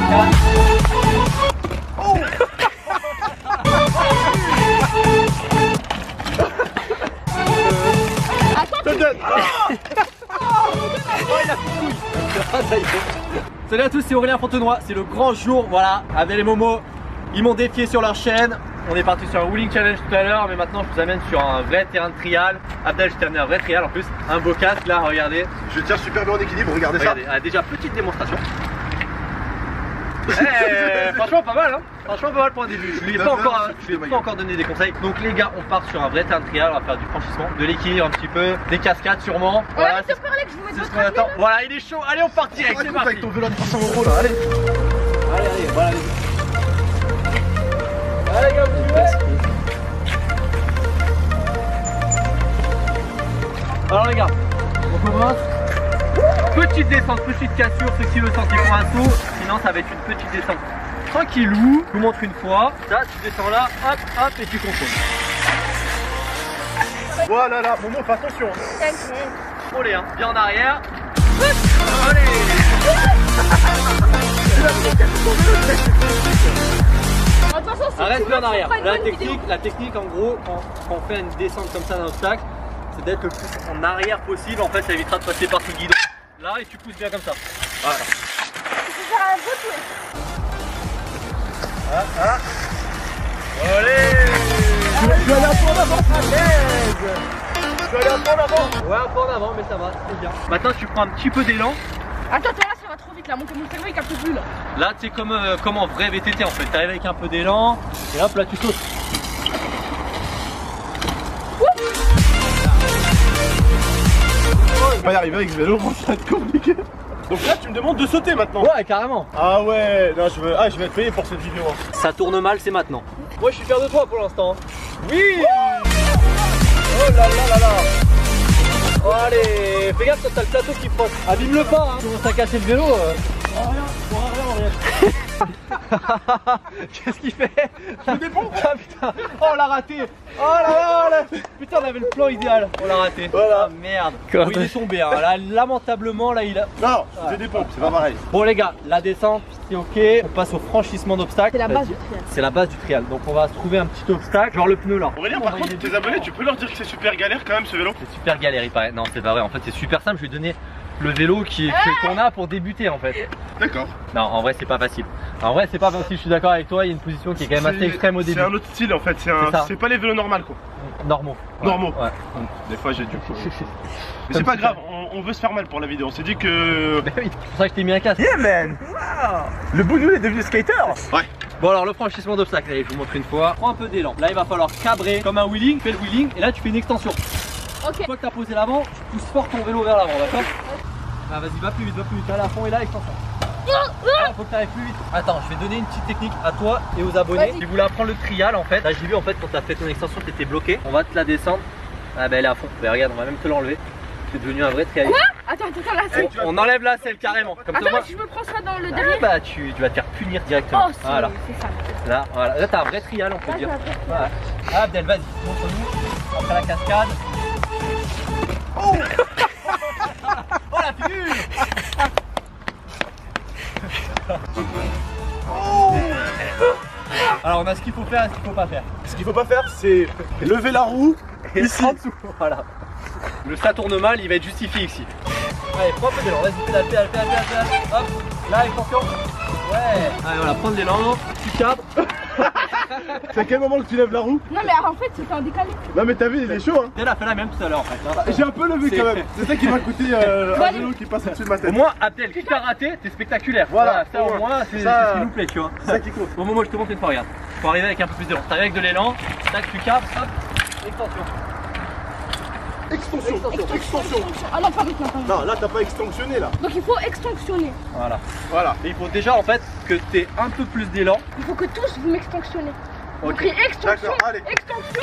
Oh. Salut à tous, c'est Aurélien Fontenoy, c'est le grand jour, voilà, Abdel et Momo, ils m'ont défié sur leur chaîne. On est parti sur un wheeling challenge tout à l'heure, mais maintenant je vous amène sur un vrai terrain de trial. Abdel, je t'ai amené un vrai trial en plus, un beau casque là, regardez. Je tiens super bien en équilibre, regardez ça. Déjà petite démonstration. Franchement pas mal hein. Franchement pas mal pour un début. Je lui ai pas encore donné des conseils. Donc les gars, on part sur un vrai terrain de trial, on va faire du franchissement, de l'équilibre un petit peu, des cascades sûrement. Voilà, c'est ce qu'on attend. Voilà, il est chaud. Allez, on part direct, c'est parti. Avec ton vélo de 300 € là, allez. Allez, voilà. Allez gars, vous suivez. Alors les gars, on commence. Petite descente, petite cassure, ceux qui le sentent ils font un saut, sinon ça va être une petite descente tranquillou. Je vous montre une fois, ça tu descends là, hop hop et tu contrôles. Voilà là, Momo, fais attention. Frôlez hein, bien en arrière. Allez. Arrête bien en arrière. La technique en gros, quand on fait une descente comme ça d'un obstacle, c'est d'être le plus en arrière possible, en fait ça évitera de passer par tout le guidon. Là et tu pousses bien comme ça. Voilà. Allez. Je vais aller un peu en avant. Je vais aller un peu en avant. Ouais, un peu en avant, mais ça va, c'est bien. Maintenant tu prends un petit peu d'élan. Attends, là ça va trop vite là, mon cerveau il capte plus là. Là tu sais comme en vrai VTT en fait, t'arrives avec un peu d'élan et hop là tu sautes. On va y arriver avec ce vélo, ça va être compliqué. Donc là tu me demandes de sauter maintenant. Ouais carrément. Ah ouais, non, je vais être payé pour cette vidéo. Ça tourne mal, c'est maintenant. Moi je suis fier de toi pour l'instant. Oui. Oh là là là là. Oh, allez, fais gaffe quand t'as le plateau qui frotte. Abîme-le pas hein. Commence à casser le vélo. Rien. Qu'est-ce qu'il fait? Je me dépends. Ah putain. Oh on l'a raté. Oh là là. Putain on avait le plan idéal. On l'a raté. Voilà. Ah merde. Bon, il est tombé hein. Là, lamentablement là il a. Non, je dépends, c'est pas pareil. Bon les gars, la descente c'est ok. On passe au franchissement d'obstacle. C'est la base du trial. C'est la base du trial. Donc on va se trouver un petit obstacle, genre le pneu là. Aurélien, par contre, tes abonnés, tu peux leur dire que c'est super galère quand même ce vélo? C'est super galère il paraît. Non c'est pas vrai, en fait c'est super simple. Je vais donner le vélo qu'on a pour débuter en fait. D'accord. Non en vrai c'est pas facile. En vrai c'est pas facile, je suis d'accord avec toi, il y a une position qui est quand même assez extrême au début. C'est un autre style en fait, c'est pas les vélos normaux quoi. Normaux. Normaux. Ouais. Des fois j'ai du coup. Mais c'est pas grave, on veut se faire mal pour la vidéo. On s'est dit que. Bah oui, c'est pour ça que je t'ai mis un casque. Yeah man. Wow. Le bougnou est devenu skater. Ouais. Bon alors le franchissement d'obstacle, allez je vous montre une fois. Prends un peu d'élan. Là il va falloir cabrer comme un wheeling, fais le wheeling et là tu fais une extension. Ok. Une fois que tu as posé l'avant, tu pousses fort ton vélo vers l'avant, d'accord? Ah vas-y va plus vite, à la fond et là extension. Ah, faut que tu ailles plus vite. Attends, je vais donner une petite technique à toi et aux abonnés. Si vous voulez apprendre le trial en fait, là j'ai vu en fait quand tu as fait ton extension tu étais bloqué. On va te la descendre. Ah bah elle est à fond. Bah, regarde, on va même te l'enlever. Tu es devenu un vrai trial. Quoi? Attends, la selle. On enlève la selle carrément. Comme Attends, ça, si je me prends ça dans le derrière. bah tu vas te faire punir directement. Oh, voilà. C'est ça. Là, voilà. Là t'as un vrai trial on peut dire. Voilà. Ah, Abdel, vas-y, montre-nous. Après la cascade. Oh oh la figure. Alors on a ce qu'il faut faire et ce qu'il faut pas faire. Ce qu'il faut pas faire, c'est lever la roue Et ici. en dessous, voilà. Le ça tourne mal, il va être justifié ici. Allez, prends un peu d'élan, vas-y, pédale. Hop, là, extension. Ouais. Allez, voilà, prends de l'élan, tu capes. C'est à quel moment que tu lèves la roue? Non, mais en fait, c'était en décalé. Non, mais t'as vu, il est chaud hein. Elle a fait la même tout à l'heure en fait. Hein. J'ai un peu levé quand même. C'est ça qui m'a coûté un vélo qui passe au-dessus de ma tête. Au moins, Abdel, qui t'a raté, t'es spectaculaire. Voilà, ça au moins, c'est ce qui nous plaît, tu vois. C'est ça qui compte. Bon, moi, je te montre une fois, regarde. Faut arriver avec un peu plus d'élan. T'arrives avec de l'élan, tac, tu capes, hop, extension. Extension. Ah non, pas maintenant, pas maintenant. Non, là t'as pas extensionné là. Donc il faut extinctionner. Voilà. Et il faut déjà en fait que t'aies un peu plus d'élan. Il faut que tous vous m'extinctionnez. Vous Ok. criez extension. D'accord, allez. Extension.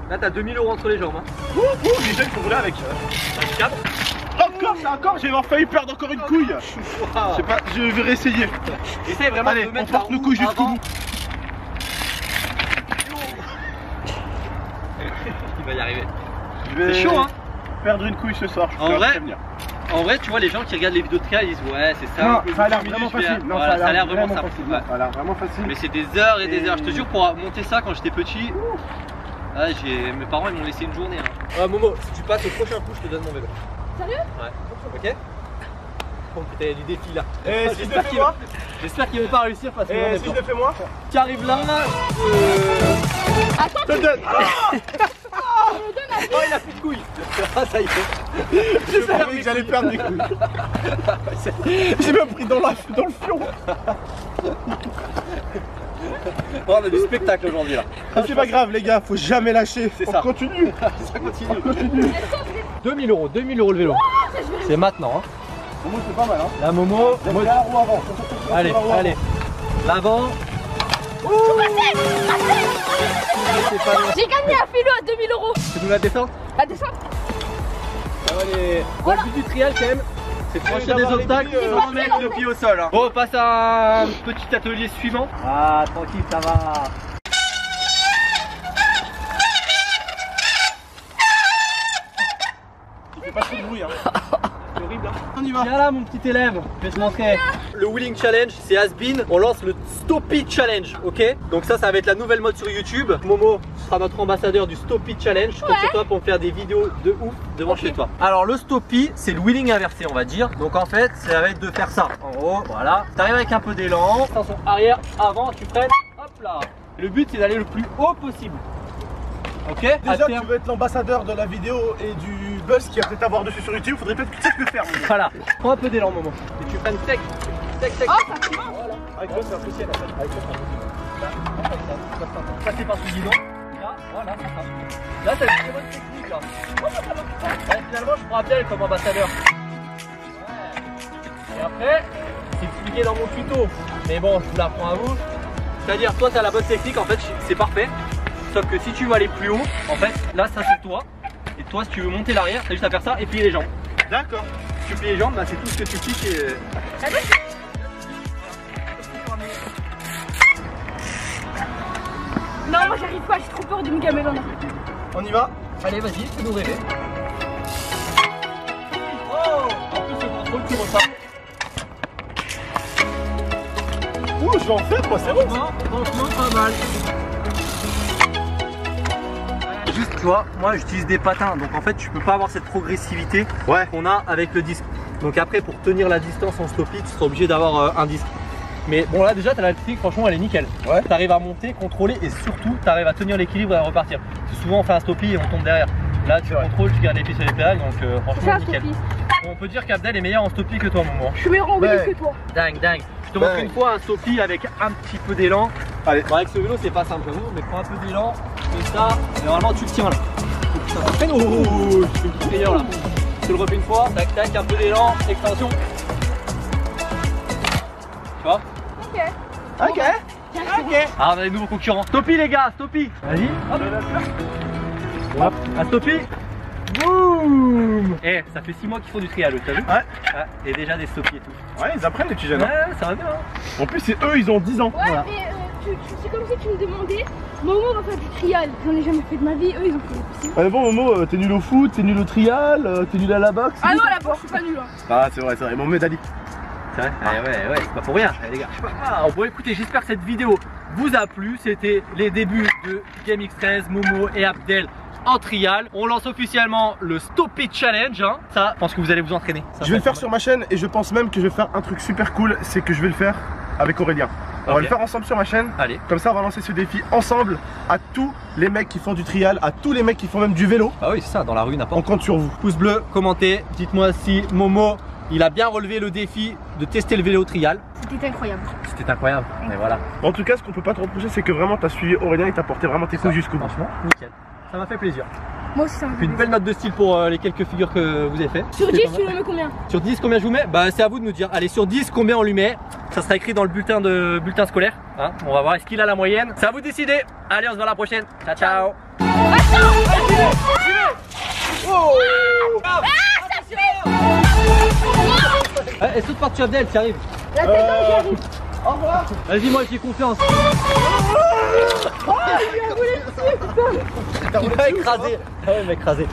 Là t'as 2000 € entre les jambes. Hein. Déjà il faut rouler avec. Tu capes. Encore, j'ai failli perdre encore une couille. Je sais pas, je vais réessayer. Essaye vraiment Allez, de on mettre porte nos couilles jusqu'au bout. Il va y arriver. C'est chaud, hein. Perdre une couille ce soir, je En peux vrai, prévenir. En vrai, tu vois, les gens qui regardent les vidéos de trial, ils disent ouais, c'est ça. Non, ça a l'air vraiment facile. Non, voilà, ça a l'air vraiment facile. simple. Ça a l'air vraiment facile. Mais c'est des heures et des heures. Je te jure, pour monter ça quand j'étais petit, ah, mes parents ils m'ont laissé une journée. Hein. Ouais, Momo, si tu passes au prochain coup, je te donne mon vélo. Sérieux? Ouais. Ok. Bon, putain, du défi là. Et si je le fais moi? J'espère qu'ils vont pas réussir parce que. Et si je le fais moi? Tu arrives là. Attends, Je te donne. Oh, il a plus de couilles. Ah, ça y est. Je savais que j'allais perdre des couilles. J'ai même pris dans le fion. Bon, on a du spectacle aujourd'hui là. C'est pas grave les gars, faut jamais lâcher. C'est ça. On continue. Ça continue. On continue. 2000 €, 2000 € le vélo. C'est maintenant. Hein. Momo c'est pas mal hein. La Momo. Derrière ou avant? Allez, allez. L'avant. j'ai gagné un philo à 2000 €. C'est nous la descente? La descente. Allez. Bon, le but du trial quand même, c'est de franchir des obstacles sans mettre le pied au sol. Hein. Bon, on passe à un petit atelier suivant. Ah, tranquille, ça va. Fais pas trop de bruit hein. C'est horrible hein. On y va. Viens là mon petit élève, je vais te montrer. Le Wheeling Challenge, c'est has-been. On lance le Stop It Challenge, ok? Donc ça va être la nouvelle mode sur YouTube. Momo sera notre ambassadeur du Stop It Challenge. Je compte sur toi pour me faire des vidéos de ouf devant chez toi. Alors le Stop It, c'est le wheeling inversé on va dire. Donc en fait, ça va être de faire ça. En gros, voilà. Tu arrives avec un peu d'élan. Attention, arrière, avant, tu freines. Hop là. Le but c'est d'aller le plus haut possible. Ok? Déjà tu veux être l'ambassadeur de la vidéo et du buzz qu'il va peut-être avoir dessus sur YouTube, faudrait peut-être que tu saches le faire. Voilà. Prends un peu d'élan Momo. Et tu freines sec. Sec, sec. Oh, ça commence. Voilà. Avec toi c'est un spécial en fait. Avec toi c'est un spécial. Passer par ce guidon. Là, voilà, c'est ça. Là, t'as une très bonne technique là. Ouais, finalement, je prends Abdel comme ambassadeur. Ouais. Et après, c'est expliqué dans mon tuto. Mais bon, je vous l'apprends à vous. C'est-à-dire, toi, t'as la bonne technique, en fait, c'est parfait. Sauf que si tu veux aller plus haut, en fait, là, ça c'est toi. Et toi, si tu veux monter l'arrière, t'as juste à faire ça et plier les jambes. D'accord. Si tu plies les jambes, bah, c'est tout ce que tu plies. Et... Non, moi j'arrive pas, j'ai trop peur de me gamer dans la tête. On y va. Allez, vas-y, fais-nous rêver. Oh, en plus, c'est trop le tour, ça. Ouh, je vais en faire moi, c'est bon. Franchement, pas mal. Juste, tu vois, moi j'utilise des patins, donc en fait, tu peux pas avoir cette progressivité qu'on a avec le disque. Donc après, pour tenir la distance en stop-it, tu seras obligé d'avoir un disque. Mais bon, là déjà, tu as la technique, franchement, elle est nickel. Ouais. Tu arrives à monter, contrôler et surtout, tu arrives à tenir l'équilibre et à repartir. Parce que souvent, on fait un stop-it et on tombe derrière. Là, tu contrôles, tu gardes les pieds sur les pédales, donc franchement, nickel. Bon, on peut dire qu'Abdel est meilleur en stop-it que toi, Momo. Je suis meilleur en vélo que toi. Dingue, dingue. Je te montre une fois un stop-it avec un petit peu d'élan. Allez. Bon, avec ce vélo, c'est pas simple, mais prends un peu d'élan. Et ça, normalement, tu le tiens là. Faut que ça s'entraîne. Oh, je fais une petite frayeur là. Je te le refais une fois. Tac, tac, un peu d'élan, extension. Tu vois? Ok. Ok. Ok. Ah, on a des nouveaux concurrents. Stoppy les gars, Stoppy. Vas-y. Hop. Un Stoppy. Boum. Eh, ça fait 6 mois qu'ils font du trial, t'as vu? Ouais. Ah, et déjà des Stoppy et tout. Ouais, ils apprennent les petits jeunes. Ouais, ça va bien. Hein. En plus, c'est eux, ils ont 10 ans. Ouais, Voilà. mais c'est comme si tu me demandais, Momo va faire du trial. J'en ai jamais fait de ma vie, eux ils ont fait. Ah mais bon Momo, t'es nul au foot, t'es nul au trial, t'es nul à la boxe. Ah non, la boxe, je suis pas nul. Hein. Ah c'est vrai, Mohamed Ali. C'est vrai? Ouais, c'est pas pour rien, les gars. Ah, bon, écoutez, j'espère que cette vidéo vous a plu. C'était les débuts de GameX13, Momo et Abdel en trial. On lance officiellement le Stop It Challenge. Hein. Ça, je pense que vous allez vous entraîner. Ça Je vais le faire sur ma chaîne et je pense même que je vais faire un truc super cool, c'est que je vais le faire avec Aurélien. On va le faire ensemble sur ma chaîne. Allez. Comme ça, on va lancer ce défi ensemble à tous les mecs qui font du trial, à tous les mecs qui font même du vélo. Ah oui, c'est ça, dans la rue, n'importe. On compte sur vous. Pouce bleu, commentez, dites-moi si Momo, il a bien relevé le défi de tester le vélo trial. C'était incroyable. C'était incroyable, mais voilà. En tout cas, ce qu'on peut pas te reprocher, c'est que vraiment t'as suivi Aurélien et t'as porté vraiment tes couilles jusqu'au bout. Franchement, nickel. Ça m'a fait plaisir. Moi aussi ça m'a fait Une belle note de style pour les quelques figures que vous avez fait. Sur 10, tu le mets combien? Sur 10, combien je vous mets? Bah c'est à vous de nous dire. Allez, sur 10, combien on lui met? Ça sera écrit dans le bulletin scolaire. Hein, on va voir est-ce qu'il a la moyenne. C'est à vous de décider. Allez, on se voit la prochaine. Ciao, ciao. Et saute par-dessus Abdel, tu arrives. La tête, j'y arrive. Au revoir. Vas-y, moi j'ai confiance. Il m'a écrasé. Ah ouais, il m'a écrasé.